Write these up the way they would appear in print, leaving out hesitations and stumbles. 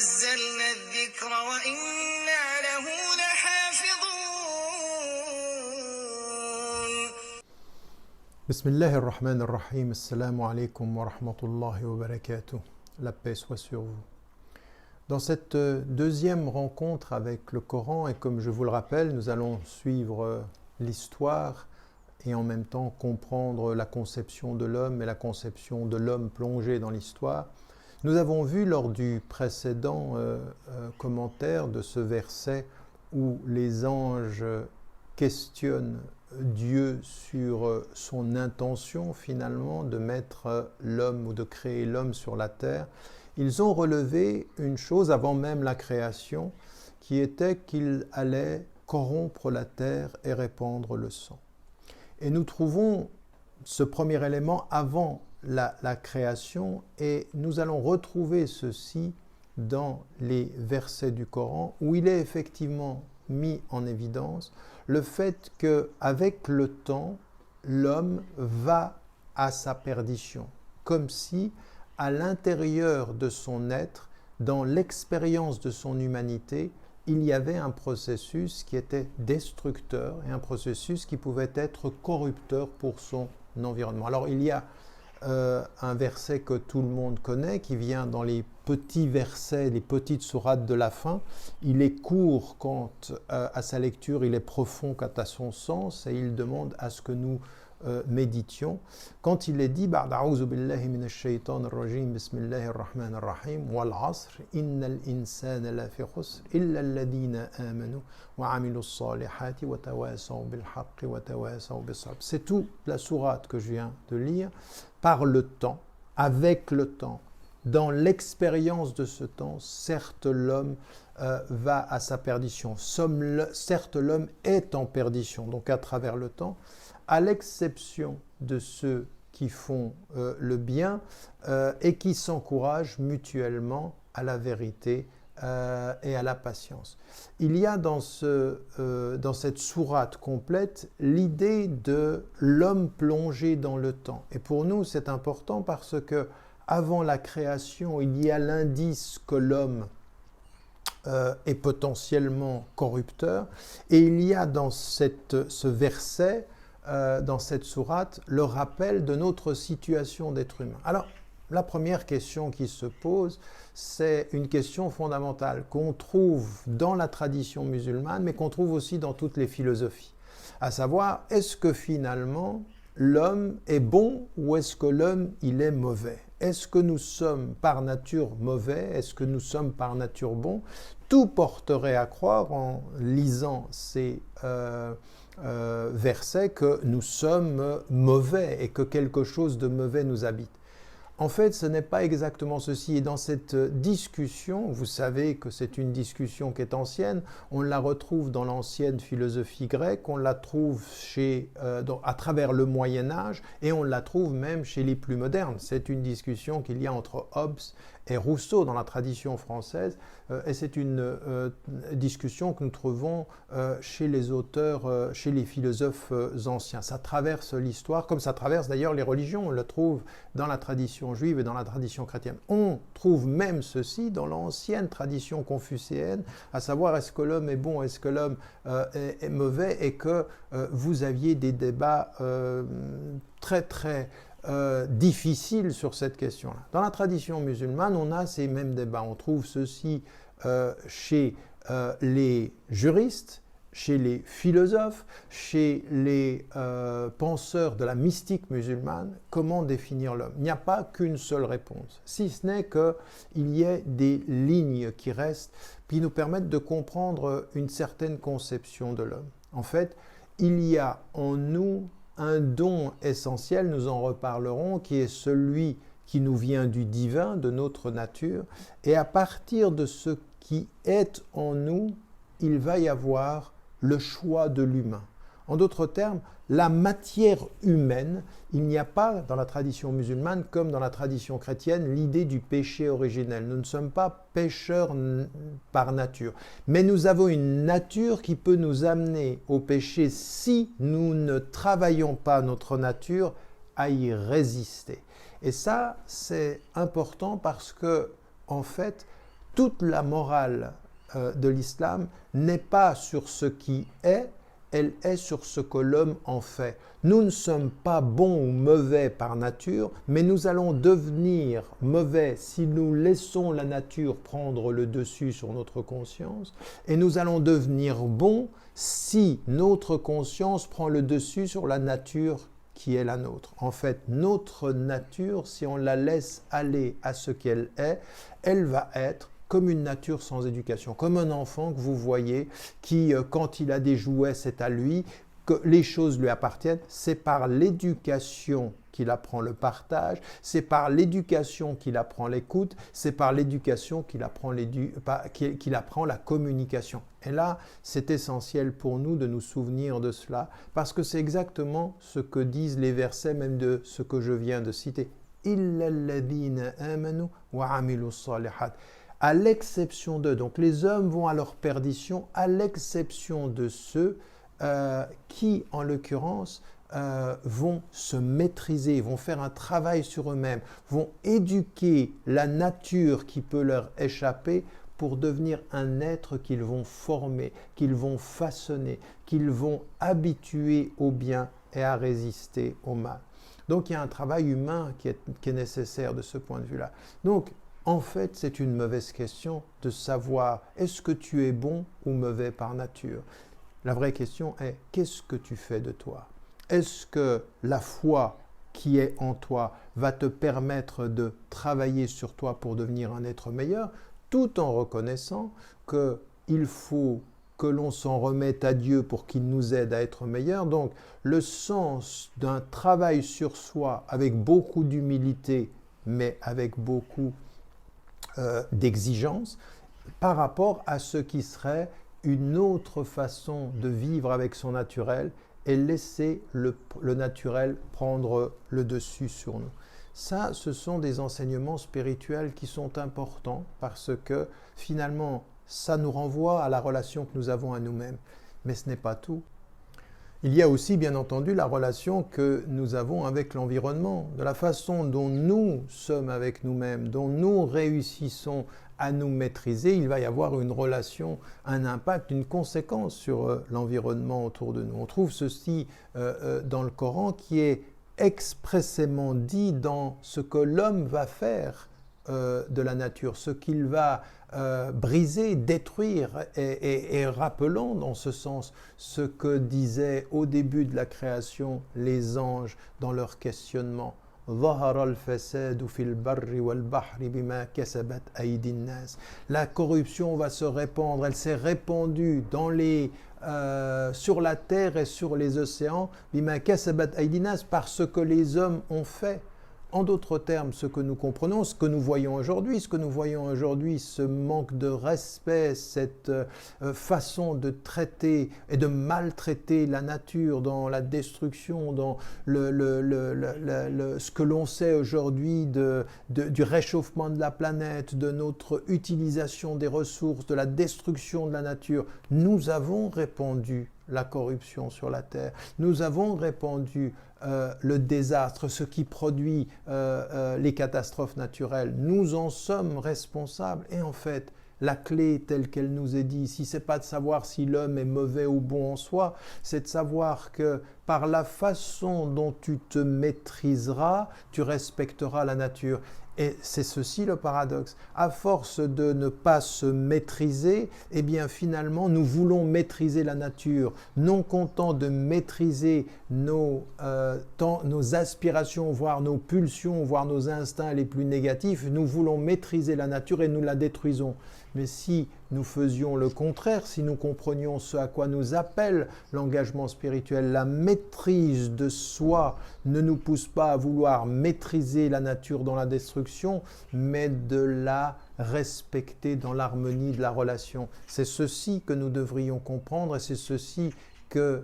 نزلنا الذكر وإنا له لحافظون. بسم الله الرحمن الرحيم. السلام عليكم ورحمة الله وبركاته. La paix soit sur vous. Dans cette deuxième rencontre avec le Coran, et comme je vous le rappelle, nous allons suivre l'histoire et en même temps comprendre la conception de l'homme et la conception de l'homme plongé dans l'histoire. Nous avons vu lors du précédent commentaire de ce verset où les anges questionnent Dieu sur son intention finalement de mettre l'homme ou de créer l'homme sur la terre. Ils ont relevé une chose avant même la création, qui était qu'il allait corrompre la terre et répandre le sang. Et nous trouvons ce premier élément avant la création, et nous allons retrouver ceci dans les versets du Coran, où il est effectivement mis en évidence le fait qu'avec le temps, l'homme va à sa perdition, comme si à l'intérieur de son être, dans l'expérience de son humanité, il y avait un processus qui était destructeur et un processus qui pouvait être corrupteur pour son environnement. Alors il y a un verset que tout le monde connaît, qui vient dans les petits versets, les petites sourates de la fin. Il est court quant à sa lecture, il est profond quant à son sens, et il demande à ce que nous méditions. Quand il est dit بعد أعوذ بالله من الشيطان الرجيم بسم الله الرحمن الرحيم والعصر إن الإنسان لفي خسر إلا الذين آمنوا وعملوا الصالحات وتواصوا بالحق وتواصوا بالصبر. C'est tout la sourate que je viens de lire. Par le temps, avec le temps, dans l'expérience de ce temps, certes l'homme va à sa perdition. Certes l'homme est en perdition, donc à travers le temps, à l'exception de ceux qui font le bien et qui s'encouragent mutuellement à la vérité et à la patience. Il y a dans cette sourate complète l'idée de l'homme plongé dans le temps. Et pour nous, c'est important parce que avant la création, il y a l'indice que l'homme est potentiellement corrupteur. Et il y a dans ce verset, dans cette sourate, le rappel de notre situation d'être humain. Alors, la première question qui se pose, c'est une question fondamentale qu'on trouve dans la tradition musulmane, mais qu'on trouve aussi dans toutes les philosophies. À savoir, est-ce que finalement l'homme est bon ou est-ce que l'homme il est mauvais? Est-ce que nous sommes par nature mauvais? Est-ce que nous sommes par nature bons? Tout porterait à croire, en lisant ces versets, que nous sommes mauvais et que quelque chose de mauvais nous habite. En fait, ce n'est pas exactement ceci. Et dans cette discussion, vous savez que c'est une discussion qui est ancienne, on la retrouve dans l'ancienne philosophie grecque, on la trouve à travers le Moyen-Âge, et on la trouve même chez les plus modernes. C'est une discussion qu'il y a entre Hobbes et Rousseau dans la tradition française, et c'est une discussion que nous trouvons chez les auteurs, chez les philosophes anciens. Ça traverse l'histoire, comme ça traverse d'ailleurs les religions. On le trouve dans la tradition juive et dans la tradition chrétienne. On trouve même ceci dans l'ancienne tradition confucéenne, à savoir est-ce que l'homme est bon, est-ce que l'homme est mauvais, et que vous aviez des débats très très difficiles sur cette question-là. Dans la tradition musulmane, on a ces mêmes débats. On trouve ceci chez les juristes, chez les philosophes, chez les penseurs de la mystique musulmane. Comment définir l'homme? Il n'y a pas qu'une seule réponse, si ce n'est qu'il y ait des lignes qui restent, qui nous permettent de comprendre une certaine conception de l'homme. En fait, il y a en nous un don essentiel, nous en reparlerons, qui est celui qui nous vient du divin, de notre nature, et à partir de ce qui est en nous, il va y avoir le choix de l'humain. En d'autres termes, la matière humaine, il n'y a pas dans la tradition musulmane comme dans la tradition chrétienne l'idée du péché originel. Nous ne sommes pas pécheurs par nature, mais nous avons une nature qui peut nous amener au péché si nous ne travaillons pas notre nature à y résister. Et ça, c'est important parce que, en fait, toute la morale de l'islam n'est pas sur ce qui est, elle est sur ce que l'homme en fait. Nous ne sommes pas bons ou mauvais par nature, mais nous allons devenir mauvais si nous laissons la nature prendre le dessus sur notre conscience, et nous allons devenir bons si notre conscience prend le dessus sur la nature qui est la nôtre. En fait, notre nature, si on la laisse aller à ce qu'elle est, elle va être comme une nature sans éducation, comme un enfant que vous voyez qui, quand il a des jouets, c'est à lui, que les choses lui appartiennent. C'est par l'éducation qu'il apprend le partage, c'est par l'éducation qu'il apprend l'écoute, c'est par l'éducation qu'il apprend la communication. Et là, c'est essentiel pour nous de nous souvenir de cela, parce que c'est exactement ce que disent les versets même de ce que je viens de citer. « Illa alladhina amanu wa amilu salihat » à l'exception d'eux. Donc les hommes vont à leur perdition, à l'exception de ceux qui, en l'occurrence, vont se maîtriser, vont faire un travail sur eux-mêmes, vont éduquer la nature qui peut leur échapper pour devenir un être qu'ils vont former, qu'ils vont façonner, qu'ils vont habituer au bien et à résister au mal. Donc il y a un travail humain qui est nécessaire de ce point de vue-là. Donc, en fait, c'est une mauvaise question de savoir est-ce que tu es bon ou mauvais par nature. La vraie question est qu'est-ce que tu fais de toi? Est-ce que la foi qui est en toi va te permettre de travailler sur toi pour devenir un être meilleur, tout en reconnaissant qu'il faut que l'on s'en remette à Dieu pour qu'il nous aide à être meilleurs. Donc, le sens d'un travail sur soi avec beaucoup d'humilité, mais avec beaucoup d'exigence par rapport à ce qui serait une autre façon de vivre avec son naturel et laisser le naturel prendre le dessus sur nous. Ça, ce sont des enseignements spirituels qui sont importants parce que finalement, ça nous renvoie à la relation que nous avons à nous-mêmes. Mais ce n'est pas tout. Il y a aussi, bien entendu, la relation que nous avons avec l'environnement, de la façon dont nous sommes avec nous-mêmes, dont nous réussissons à nous maîtriser. Il va y avoir une relation, un impact, une conséquence sur l'environnement autour de nous. On trouve ceci dans le Coran qui est expressément dit dans ce que l'homme va faire de la nature, ce qu'il va briser, détruire, et rappelons dans ce sens ce que disaient au début de la création les anges dans leur questionnement. La corruption va se répandre, elle s'est répandue sur la terre et sur les océans, parce que les hommes ont fait. En d'autres termes, ce que nous comprenons, ce que nous voyons aujourd'hui, ce manque de respect, cette façon de traiter et de maltraiter la nature dans la destruction, dans ce que l'on sait aujourd'hui du réchauffement de la planète, de notre utilisation des ressources, de la destruction de la nature, nous avons répandu la corruption sur la terre. Nous avons répandu le désastre, ce qui produit les catastrophes naturelles. Nous en sommes responsables. Et en fait, la clé telle qu'elle nous est dit ici, c'est pas de savoir si l'homme est mauvais ou bon en soi, c'est de savoir que par la façon dont tu te maîtriseras, tu respecteras la nature. Et c'est ceci le paradoxe. À force de ne pas se maîtriser, eh bien finalement nous voulons maîtriser la nature, non contents de maîtriser nos aspirations, voire nos pulsions, voire nos instincts les plus négatifs, nous voulons maîtriser la nature et nous la détruisons. Mais si nous faisions le contraire, si nous comprenions ce à quoi nous appelle l'engagement spirituel, la maîtrise de soi ne nous pousse pas à vouloir maîtriser la nature dans la destruction, mais de la respecter dans l'harmonie de la relation. C'est ceci que nous devrions comprendre et c'est ceci que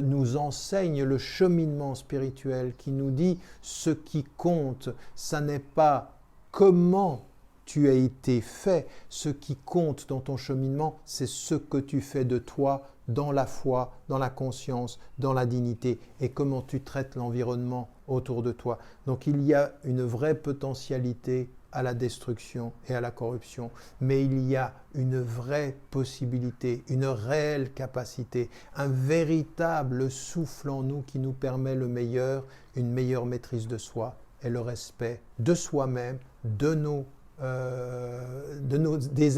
nous enseigne le cheminement spirituel qui nous dit ce qui compte, ça n'est pas comment tu as été fait, ce qui compte dans ton cheminement, c'est ce que tu fais de toi dans la foi, dans la conscience, dans la dignité et comment tu traites l'environnement autour de toi. Donc il y a une vraie potentialité à la destruction et à la corruption, mais il y a une vraie possibilité, une réelle capacité, un véritable souffle en nous qui nous permet le meilleur, une meilleure maîtrise de soi et le respect de soi-même, des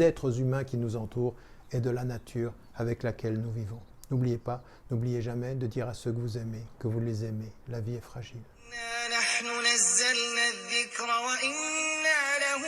êtres humains qui nous entourent et de la nature avec laquelle nous vivons. N'oubliez pas, n'oubliez jamais de dire à ceux que vous aimez, que vous les aimez. La vie est fragile. إنا نحن نزلنا الذكر وإنا له